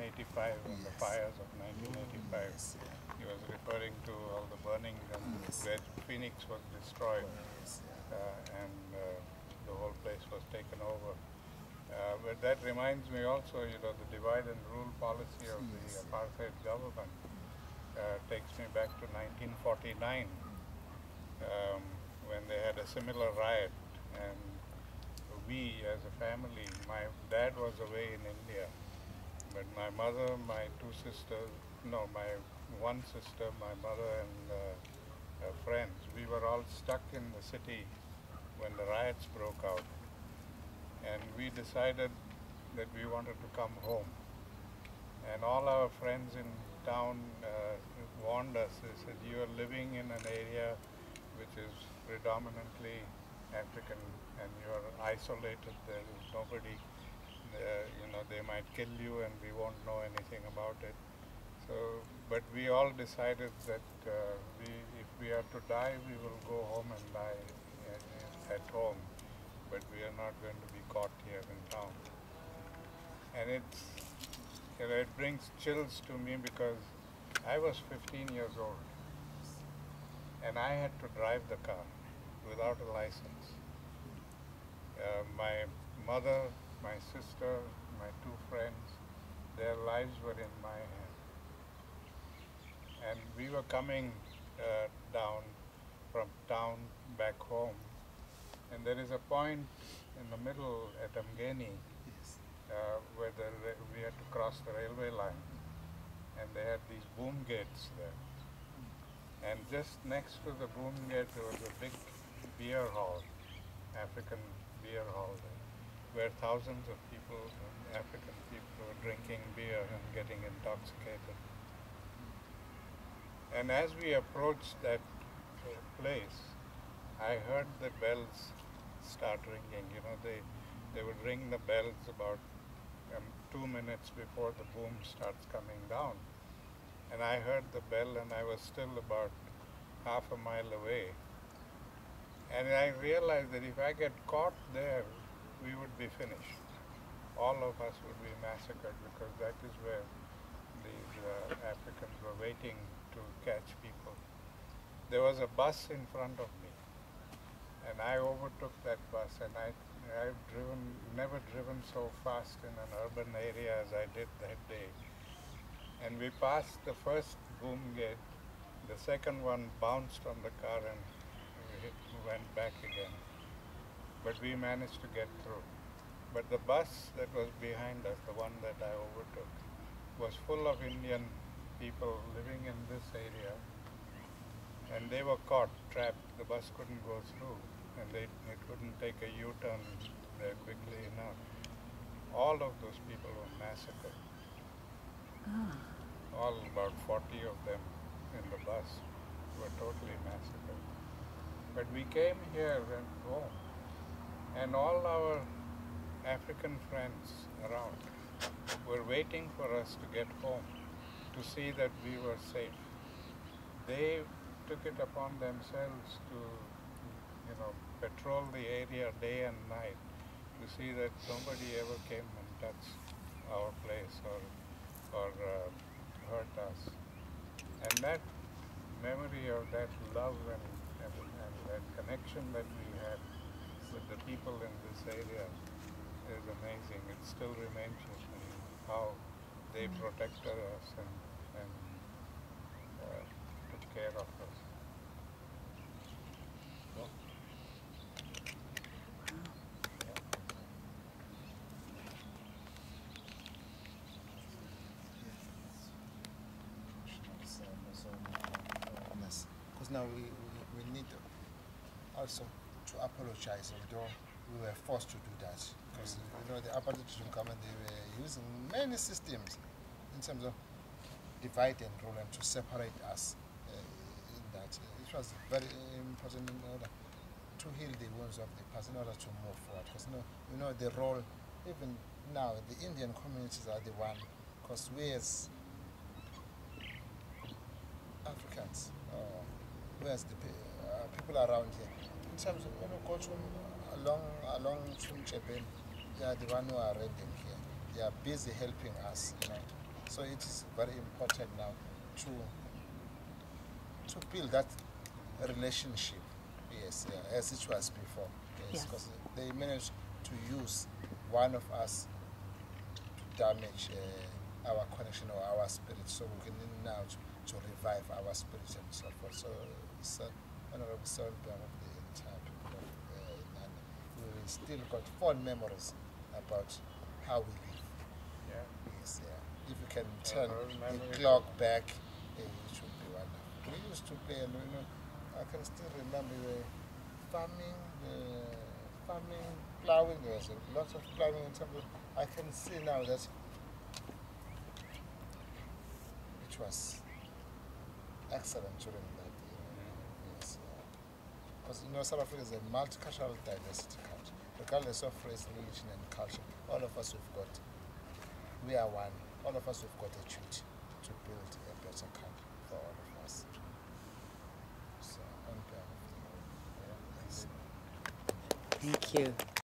1985, and the fires of 1985. Yes, yeah. He was referring to all the burning and where Phoenix was destroyed, Yes, and the whole place was taken over. But that reminds me also, the divide and rule policy of the apartheid government takes me back to 1949, when they had a similar riot, and we as a family, my dad was away in India, but my mother, my two sisters, no, my one sister, my mother and her friends, we were all stuck in the city when the riots broke out. And we decided that we wanted to come home. And all our friends in town warned us. They said, you are living in an area which is predominantly African, and you are isolated. There is nobody, they might kill you and we won't know anything about it. So, but we all decided that if we are to die, we will go home and die at home. But we are not going to be caught here in town. And it brings chills to me because I was 15 years old and I had to drive the car without a license. My mother, my sister, my two friends, their lives were in my hand. And we were coming down from town back home. And there is a point in the middle at Mgeni where we had to cross the railway line, and they had these boom gates there. And just next to the boom gate there was a big beer hall, African beer hall there, where thousands of people, African people, were drinking beer and getting intoxicated. And as we approached that place, I heard the bells start ringing. They would ring the bells about 2 minutes before the boom starts coming down. And I heard the bell and I was still about half a mile away. And I realized that if I get caught there, we would be finished. All of us would be massacred, because that is where these Africans were waiting to catch people. There was a bus in front of me, and I overtook that bus, and I've never driven so fast in an urban area as I did that day. And we passed the first boom gate, the second one bounced on the car and went back again. But we managed to get through. But the bus that was behind us, the one that I overtook, was full of Indian people living in this area, and they were caught, trapped. The bus couldn't go through, and it couldn't take a U-turn there quickly enough. All of those people were massacred. All about 40 of them in the bus were totally massacred. But we came here and home, and all our African friends around were waiting for us to get home to see that we were safe. They took it upon themselves to, patrol the area day and night to see that nobody ever came and touched our place or hurt us. And that memory of that love and that connection that we had with the people in this area is amazing. It still remains with me, how they protected us and took care of us. Because now we need also to apologize, although we were forced to do that. Because the apartheid government, they were using many systems in terms of divide and rule and to separate us in that. It was very important in order to heal the wounds of the past, in order to move forward. Because the role, even now, the Indian communities are the one, because we as Africans, whereas the people around here, in terms of go to along Chumchepen, they are the one who are renting here. They are busy helping us, So it is very important now to build that relationship, yes, as it was before, yes, because they managed to use one of us to damage our connection or our spirit, so we can now to revive our spirit and so forth. So, Honorable Solberg of the entire people of Nana, we still got fond memories about how we live. Yeah. Yes, yeah. If you can turn the clock back, it should be wonderful. We used to play, I can still remember the farming, plowing. There was a lot of plowing in terms of, I can see now that it was excellent during that year. Yes, because South Africa is a multicultural diversity country. Regardless of race, religion, and culture, all of us we are one. All of us have got a duty to build a better country for all of us. So, on behalf of the whole, Thank you.